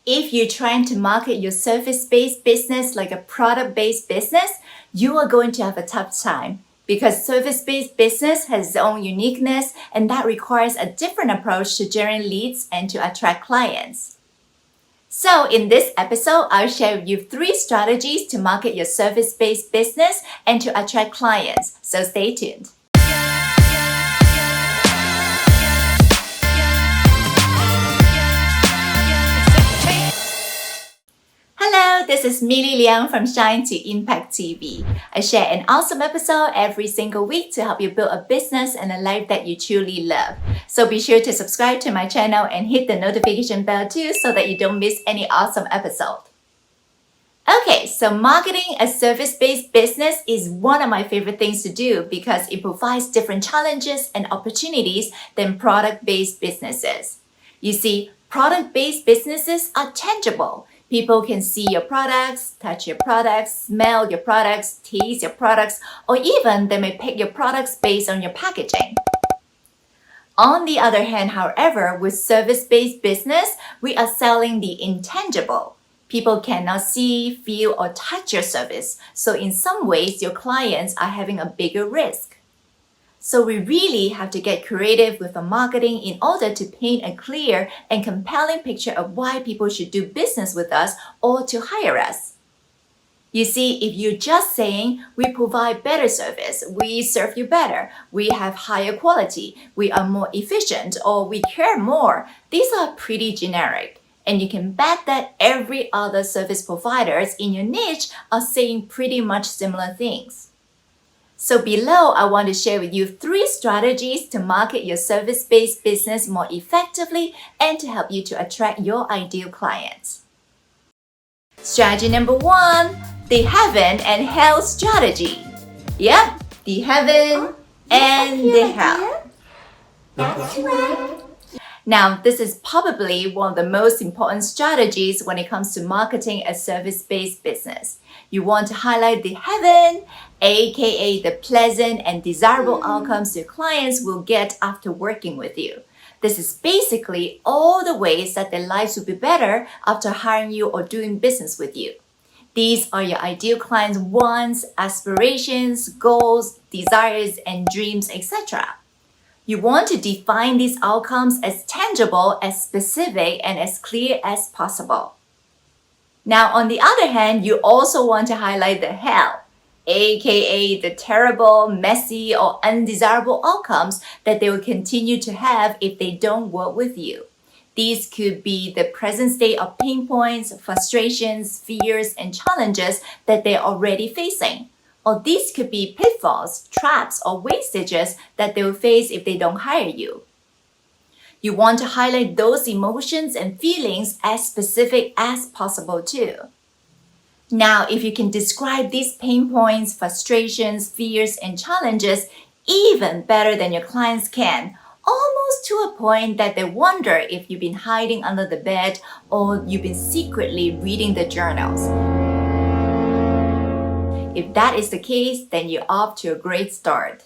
If you're trying to market your service-based business like a product-based business, you are going to have a tough time because service-based business has its own uniqueness and that requires a different approach to generate leads and to attract clients. So in this episode, I'll share with you 3 strategies to market your service-based business and to attract clients. So stay tuned. Hello, this is Millie Leung from Shine to Impact TV. I share an awesome episode every single week to help you build a business and a life that you truly love. So be sure to subscribe to my channel and hit the notification bell too so that you don't miss any awesome episode. Okay, so marketing a service-based business is one of my favorite things to do because it provides different challenges and opportunities than product-based businesses. You see, product-based businesses are tangible. People can see your products, touch your products, smell your products, taste your products, or even they may pick your products based on your packaging. On the other hand, however, with service-based business, we are selling the intangible. People cannot see, feel, or touch your service. So in some ways, your clients are having a bigger risk. So we really have to get creative with our marketing in order to paint a clear and compelling picture of why people should do business with us or to hire us. You see, if you're just saying, we provide better service, we serve you better, we have higher quality, we are more efficient, or we care more, these are pretty generic. And you can bet that every other service providers in your niche are saying pretty much similar things. So below, I want to share with you 3 strategies to market your service-based business more effectively and to help you to attract your ideal clients. Strategy number 1, the heaven and hell strategy. Yep, the heaven and the hell. That's right. Now, this is probably one of the most important strategies when it comes to marketing a service-based business. You want to highlight the heaven, aka the pleasant and desirable outcomes your clients will get after working with you. This is basically all the ways that their lives will be better after hiring you or doing business with you. These are your ideal clients' wants, aspirations, goals, desires, and dreams, etc. You want to define these outcomes as tangible, as specific, and as clear as possible. Now, on the other hand, you also want to highlight the hell, aka the terrible, messy, or undesirable outcomes that they will continue to have if they don't work with you. These could be the present state of pain points, frustrations, fears, and challenges that they're already facing. Or these could be pitfalls, traps, or wastages that they will face if they don't hire you. You want to highlight those emotions and feelings as specific as possible too. Now, if you can describe these pain points, frustrations, fears, and challenges even better than your clients can, almost to a point that they wonder if you've been hiding under the bed or you've been secretly reading the journals. If that is the case, then you're off to a great start.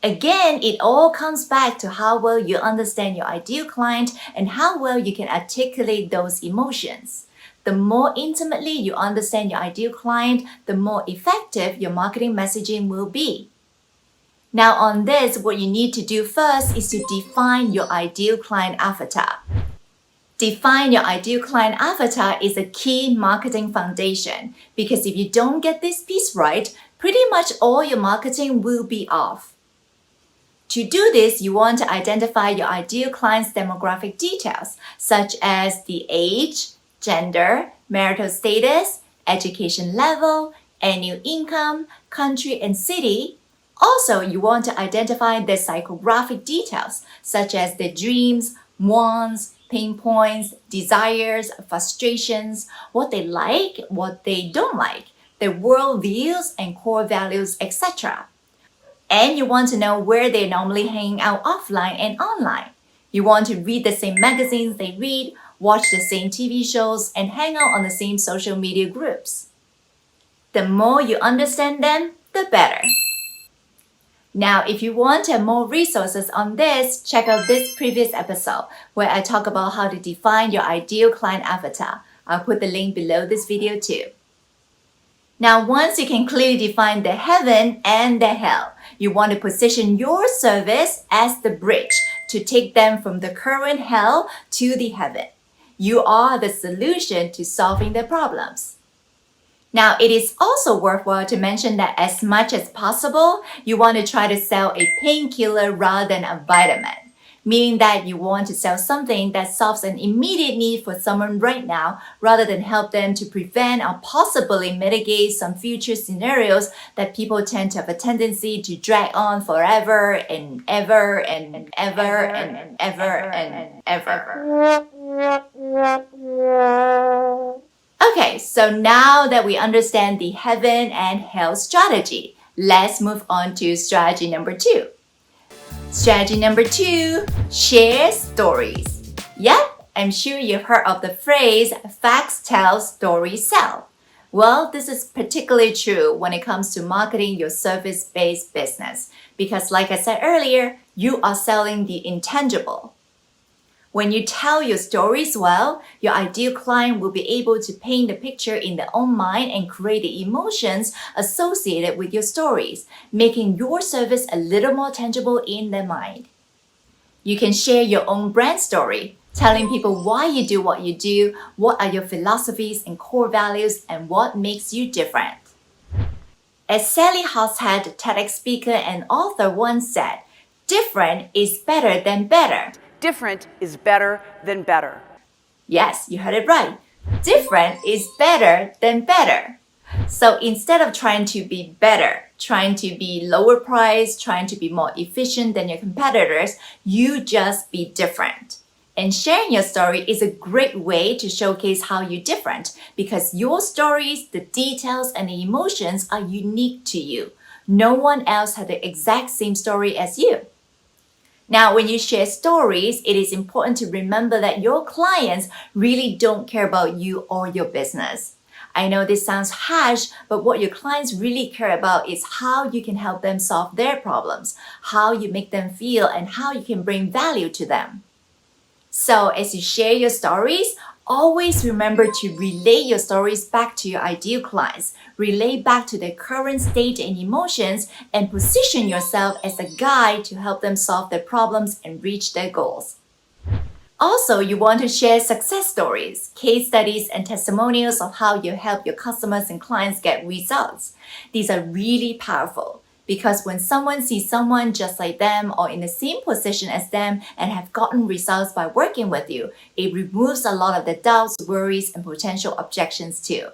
Again, it all comes back to how well you understand your ideal client and how well you can articulate those emotions. The more intimately you understand your ideal client, the more effective your marketing messaging will be. Now on this, what you need to do first is to define your ideal client avatar. Define your ideal client avatar is a key marketing foundation because if you don't get this piece right, pretty much all your marketing will be off. To do this, you want to identify your ideal client's demographic details, such as the age, gender, marital status, education level, annual income, country, and city. Also, you want to identify their psychographic details, such as their dreams, wants, pain points, desires, frustrations, what they like, what they don't like, their world views and core values, etc. And you want to know where they normally hang out offline and online. You want to read the same magazines they read, watch the same TV shows, and hang out on the same social media groups. The more you understand them, the better. Now, if you want to have more resources on this, check out this previous episode where I talk about how to define your ideal client avatar. I'll put the link below this video too. Now, once you can clearly define the heaven and the hell, you want to position your service as the bridge to take them from the current hell to the heaven. You are the solution to solving their problems. Now, it is also worthwhile to mention that as much as possible, you want to try to sell a painkiller rather than a vitamin, meaning that you want to sell something that solves an immediate need for someone right now rather than help them to prevent or possibly mitigate some future scenarios that people tend to have a tendency to drag on forever and ever and ever and ever and ever. Okay, so now that we understand the heaven and hell strategy, let's move on to strategy number 2. Strategy number 2, share stories. Yep, I'm sure you've heard of the phrase, facts tell, stories sell. Well, this is particularly true when it comes to marketing your service-based business because like I said earlier, you are selling the intangible. When you tell your stories well, your ideal client will be able to paint the picture in their own mind and create the emotions associated with your stories, making your service a little more tangible in their mind. You can share your own brand story, telling people why you do what you do, what are your philosophies and core values, and what makes you different. As Sally Hoshead, TEDx speaker and author once said, different is better than better. Different is better than better. Yes, you heard it right. Different is better than better. So instead of trying to be better, trying to be lower price, trying to be more efficient than your competitors, you just be different. And sharing your story is a great way to showcase how you're different because your stories, the details, and the emotions are unique to you. No one else has the exact same story as you. Now, when you share stories, it is important to remember that your clients really don't care about you or your business. I know this sounds harsh, but what your clients really care about is how you can help them solve their problems, how you make them feel, and how you can bring value to them. So, as you share your stories, always remember to relay your stories back to your ideal clients, relay back to their current state and emotions, and position yourself as a guide to help them solve their problems and reach their goals. Also, you want to share success stories, case studies, and testimonials of how you help your customers and clients get results. These are really powerful. Because when someone sees someone just like them or in the same position as them and have gotten results by working with you, it removes a lot of the doubts, worries, and potential objections too.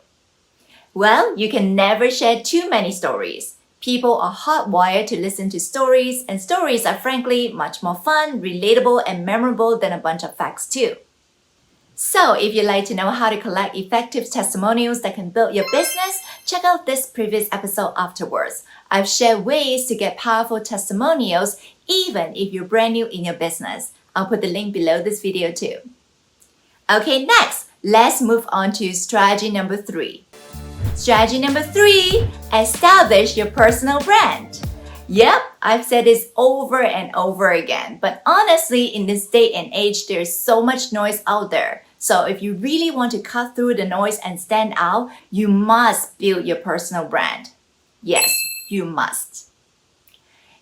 Well, you can never share too many stories. People are hardwired to listen to stories, and stories are frankly much more fun, relatable, and memorable than a bunch of facts too. So if you'd like to know how to collect effective testimonials that can build your business, check out this previous episode afterwards. I've shared ways to get powerful testimonials even if you're brand new in your business. I'll put the link below this video too. Okay, next, let's move on to strategy number 3. Strategy number 3, establish your personal brand. Yep, I've said this over and over again, but honestly, in this day and age, there's so much noise out there. So if you really want to cut through the noise and stand out, you must build your personal brand. Yes, you must.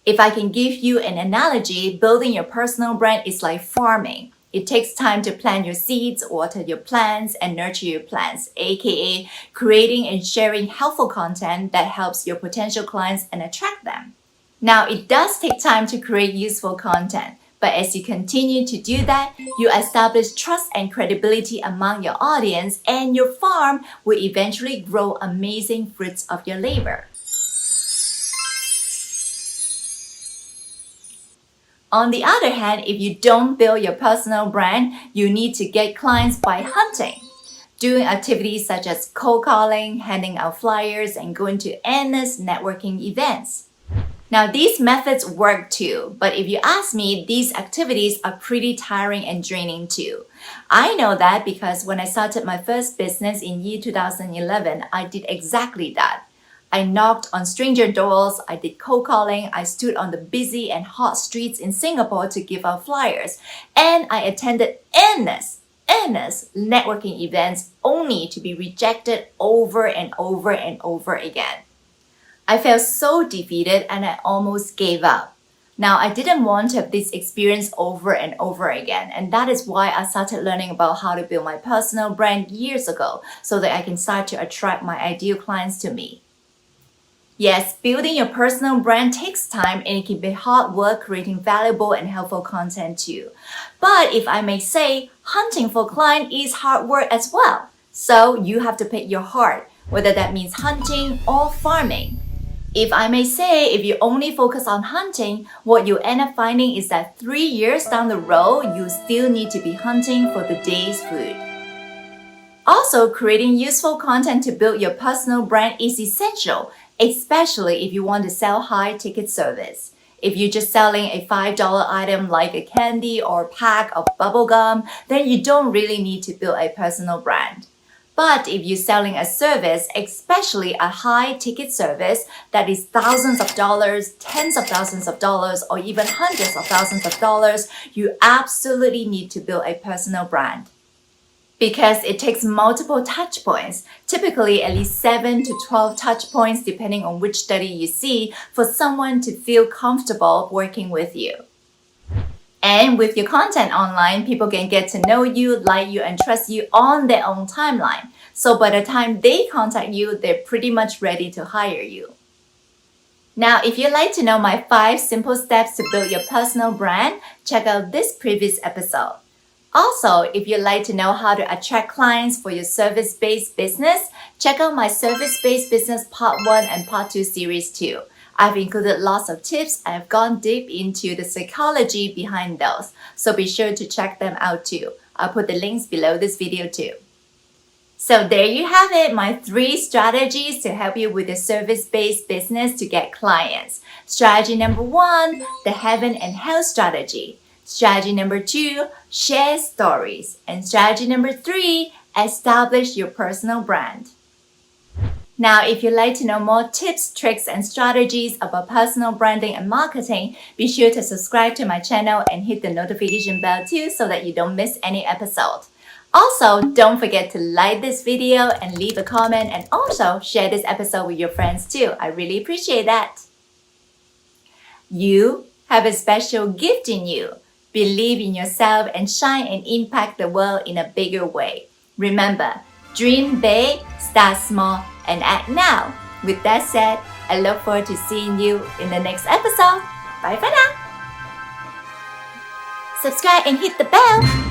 If I can give you an analogy, building your personal brand is like farming. It takes time to plant your seeds, water your plants, and nurture your plants, aka creating and sharing helpful content that helps your potential clients and attract them. Now, it does take time to create useful content, but as you continue to do that, you establish trust and credibility among your audience, and your farm will eventually grow amazing fruits of your labor. On the other hand, if you don't build your personal brand, you need to get clients by hunting, doing activities such as cold calling, handing out flyers, and going to endless networking events. Now, these methods work too, but if you ask me, these activities are pretty tiring and draining too. I know that because when I started my first business in year 2011, I did exactly that. I knocked on stranger doors, I did cold calling, I stood on the busy and hot streets in Singapore to give out flyers, and I attended endless networking events only to be rejected over and over and over again. I felt so defeated and I almost gave up. Now, I didn't want to have this experience over and over again, and that is why I started learning about how to build my personal brand years ago so that I can start to attract my ideal clients to me. Yes, building your personal brand takes time and it can be hard work creating valuable and helpful content too. But if I may say, hunting for clients is hard work as well. So you have to pick your heart, whether that means hunting or farming. If I may say, if you only focus on hunting, what you end up finding is that 3 years down the road, you still need to be hunting for the day's food. Also, creating useful content to build your personal brand is essential, especially if you want to sell high-ticket service. If you're just selling a $5 item like a candy or pack of bubble gum, then you don't really need to build a personal brand. But if you're selling a service, especially a high-ticket service that is thousands of dollars, tens of thousands of dollars, or even hundreds of thousands of dollars, you absolutely need to build a personal brand. Because it takes multiple touch points, typically at least 7 to 12 touch points depending on which study you see, for someone to feel comfortable working with you. And with your content online, people can get to know you, like you, and trust you on their own timeline. So by the time they contact you, they're pretty much ready to hire you. Now, if you'd like to know my 5 simple steps to build your personal brand, check out this previous episode. Also, if you'd like to know how to attract clients for your service-based business, check out my Service-Based Business Part 1 and Part 2 series too. I've included lots of tips and I've gone deep into the psychology behind those, so be sure to check them out too. I'll put the links below this video too. So there you have it, my 3 strategies to help you with your service-based business to get clients. Strategy number 1, the heaven and hell strategy. Strategy number 2, share stories. And strategy number 3, establish your personal brand. Now, if you'd like to know more tips, tricks, and strategies about personal branding and marketing, be sure to subscribe to my channel and hit the notification bell too so that you don't miss any episode. Also, don't forget to like this video and leave a comment, and also share this episode with your friends too. I really appreciate that. You have a special gift in you. Believe in yourself and shine and impact the world in a bigger way. Remember, dream big, start small, and act now. With that said, I look forward to seeing you in the next episode. Bye for now. Subscribe and hit the bell.